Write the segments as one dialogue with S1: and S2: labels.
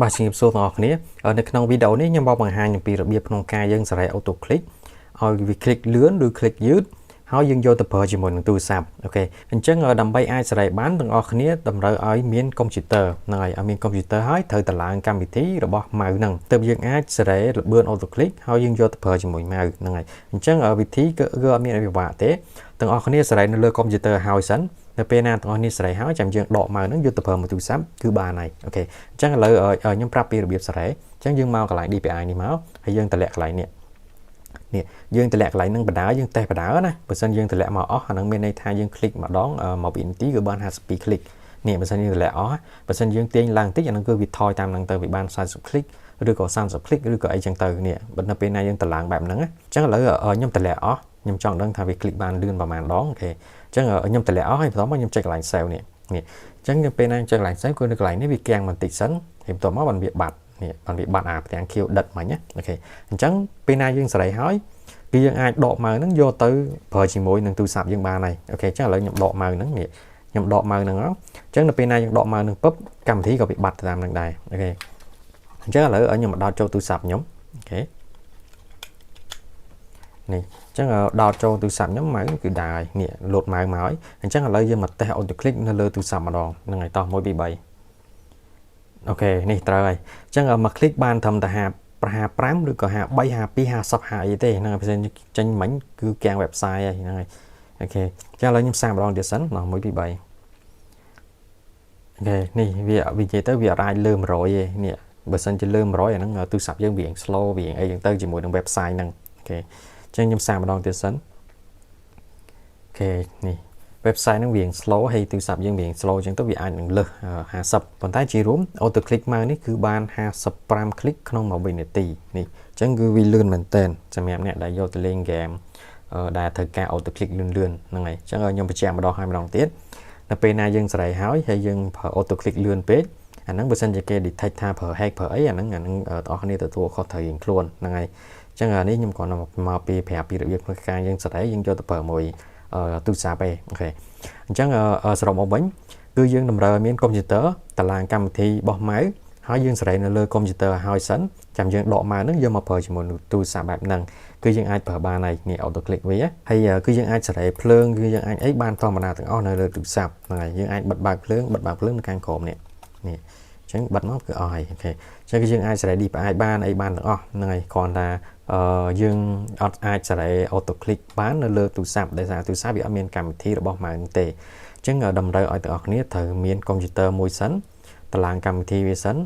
S1: បាទជំរាបសួរបងប្អូននៅក្នុងវីដេអូនេះខ្ញុំមកបង្ហាញអំពីរបៀបក្នុងការយើងសេរី auto click ឲ្យវា click លឿនឬ click យឺតហើយយើងយកទៅប្រើជាមួយនឹងទូរស័ព្ទអូខេអញ្ចឹងដើម្បីអាចសេរីបានទាំងអស់គ្នាតម្រូវឲ្យមានកុំព្យូទ័រហ្នឹងហើយឲ្យមានកុំព្យូទ័រហើយត្រូវតឡើងកម្មវិធីរបស់ម៉ៅហ្នឹងទើបយើងអាចសេរីលឿន auto click ហើយយើងយកទៅប្រើជាមួយម៉ៅហ្នឹងហើយអញ្ចឹងវិធីគឺអត់មានអីពិបាកទេទាំងអស់គ្នាសេរីនៅលើកុំព្យូទ័រហើយសិននៅពេលណាទាំងអស់នេះសេរីហើយចាំយើងដកម៉ៅហ្នឹងយកទៅប្រើមួយទូរស័ព្ទគឺបានហើយអូខេអញ្ចឹងឥឡូវខ្ញុំប្រាប់ពីរបៀបសេរីអញ្ចឹងយើងមកកន្លែង DPI នេះមកហើយយើងតម្លាក់កន្លែងនេះយើងតម្លាក់កន្លែងហ្នឹងបដាយើងតេស្តបដាណាបើសិនយើងតម្លាក់មកអស់អាហ្នឹងមានន័យថាយើងคลิกម្ដងមកពីនាទីគឺបាន52 click នេះបើសិនយើងតម្លាក់អស់បើសិនយើងទាញឡើងតិចអាហ្នឹងគឺវាថយតាមហ្នឹងទៅវាបាន40 click ឬក៏30 click ឬក៏អីចឹងទៅនេះបើនៅពេលណាយើងតម្លើងបែបហ្នឹងអញ្ចឹងឥឡូវខ្ញុំតម្លាក់អស់ខ្ញុំចង់ដឹងថាវា click បានលឿនប្រហែលដងអូខេអញ្ចឹងខ្ញុំតម្លាក់អស់ហើយបន្ទាប់មកខ្ញុំចុចកន្លែង save នេះអញ្ចឹងពេលណាចុចកន្លែង save គឺនៅកន្លែងនេះវាគាំងបន្តិចសិនហើយបន្ទាប់មកបានវាបាត់នេះបានវាបាត់អាផ្ទាំងខៀវដិតមិញណាអូខេអញ្ចឹងពេលណាយើងសេរីហើយគឺយើងអាចដកម៉ៅហ្នឹងយកទៅប្រើជាមួយនឹងទូរស័ព្ទយើងបានហើយអូខេអញ្ចឹងឥឡូវខ្ញុំដកម៉ៅហ្នឹងនេះខ្ញុំដកម៉ៅហ្នឹងអញ្ចឹងនៅពេលណាយើងដកម៉ៅហ្នឹងពឹបកម្មវិធីក៏វាបាត់តាមហ្នឹងដែរអូខេអញ្ចឹងឥឡូវខ្ញុំមកដោតចូលទូរស័ព្ទខ្ញុំអូខេនេះអញ្ចឹងដោតចូលទូរស័ព្ទខ្ញុំម៉ៅគឺដែរហើយនេះលោតម៉ៅមកហើយអញ្ចឹងឥឡូវយើងមកតេស្ត auto click នៅលើទូរស័ព្ទម្ដងហ្នឹងហើយតោះ1 2 3អូខេនេះត្រូវហើយអញ្ចឹងមក click បានត្រឹមតែ55ឬក៏53 52 50អីទេហ្នឹងហើយផ្សេងចេញមិញគឺកាំង website ហើយហ្នឹងហើយអូខេអញ្ចឹងឥឡូវខ្ញុំសាកម្ដងទៀតសិន1 2 3អូខេនេះវានិយាយទៅវាអាចលើ100ទេនេះបើសិនជាលើ100អាហ្នឹងទូរស័ព្ទយើងវា slow វាអីចឹងទៅជាមួយនឹង website ហ្នឹងអូខេអញ្ចឹងខ្ញុំសាកម្ដងទៀតសិនអូខេនេះ website ហ្នឹងវា slow ហើយទូរស័ព្ទយើងវា slow ចឹងទៅវាអាចនឹងលើស50ប៉ុន្តែជារួម auto click មកនេះគឺបាន55 click ក្នុងមួយវិនាទីនេះអញ្ចឹងគឺវាលឿនមែនតើសម្រាប់អ្នកដែលយកទៅលេងហ្គេមដែលត្រូវការ auto click លឿនហ្នឹងហើយអញ្ចឹងខ្ញុំបញ្ជាក់ម្ដងហើយម្ដងទៀតនៅពេលណាយើងសេរីហើយយើងប្រើ auto click លឿនពេកអាហ្នឹងបើសិនជាគេ detect ថាប្រើ hack ប្រើអីអាហ្នឹងបងប្អូនគ្នាទទួលខុសត្រូវរៀងខ្លួនហ្នឹងហើយអញ្ចឹងនេះខ្ញុំគ្រាន់តែមកពីប្រាប់ពីរបៀបក្នុងការយើងសេរីយើងយកទៅប្រើមួយទូរស័ព្ទឯងអូខេអញ្ចឹងសរុបមកវិញគឺយើងតម្រូវឲ្យមានកុំព្យូទ័រតឡើងកម្មវិធីរបស់ម៉ៅហើយយើងសេរីនៅលើកុំព្យូទ័រឲ្យសិនចាំយើងដកម៉ៅហ្នឹងយកមកប្រើជាមួយនឹងទូរស័ព្ទបែបហ្នឹងគឺយើងអាចប្រើបានហើយនេះ auto click វាហើយគឺយើងអាចសេរីភ្លើងគឺយើងអាចអីបានធម្មតាទាំងអស់នៅលើទូរស័ព្ទហ្នឹងហើយយើងអាចបិទបើកភ្លើងនៅខាងក្រោមនេះអញ្ចឹងបិទមកគឺអស់ហើយអូខេអញ្ចឹងគឺយើងអាចសេរី DPI បានអីបានទាំងអស់ហ្នឹងហើយគ្រាន់តែយើងអត់អាចសេរី auto click បាននៅលើទូរស័ព្ទដោយសារទូរស័ព្ទវាអត់មានកម្មវិធីរបស់ម៉ៅទេអញ្ចឹងតម្រូវឲ្យទាំងអស់គ្នាត្រូវមានកុំព្យូទ័រមួយសិនតឡើងកម្មវិធីវាសិន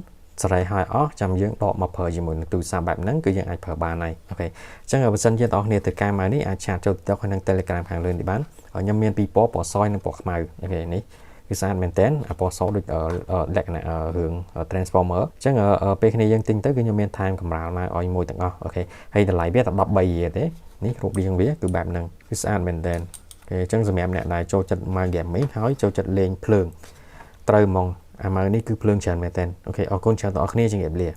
S1: សេរីហើយអស់ចាំយើងដកមកប្រើជាមួយនឹងទូរស័ព្ទបែបហ្នឹងគឺយើងអាចប្រើបានហើយអូខេអញ្ចឹងបើសិនជាទាំងអស់គ្នាត្រូវការម៉ៅនេះអាចឆាតចូល TikTok ហើយនឹង Telegram ខាងលើនេះបានខ្ញុំមានពីរពណ៌សនិងពណ៌ខ្មៅអូខេនេះគឺស្អាតមែនតើពណ៌សដូចលក្ខណៈរឿង transformer អញ្ចឹងពេលគ្នាយើងទិញទៅគឺខ្ញុំមានថែមកម្រាលមកឲ្យមួយទាំងអស់អូខេហើយតម្លៃវាតែ13រៀលទេនេះរូបរាងវាគឺបែបហ្នឹងគឺស្អាតមែនតើអូខេអញ្ចឹងសម្រាប់អ្នកដែលចូលចិត្តម៉ៅ gaming ហើយចូលចិត្តលេងភ្លើងត្រូវហ្មងអាម៉ៅនេះគឺភ្លើងច្រើនមែនតើអូខេអរគុណច្រើនដល់អ្នកគ្នាជំរាបលា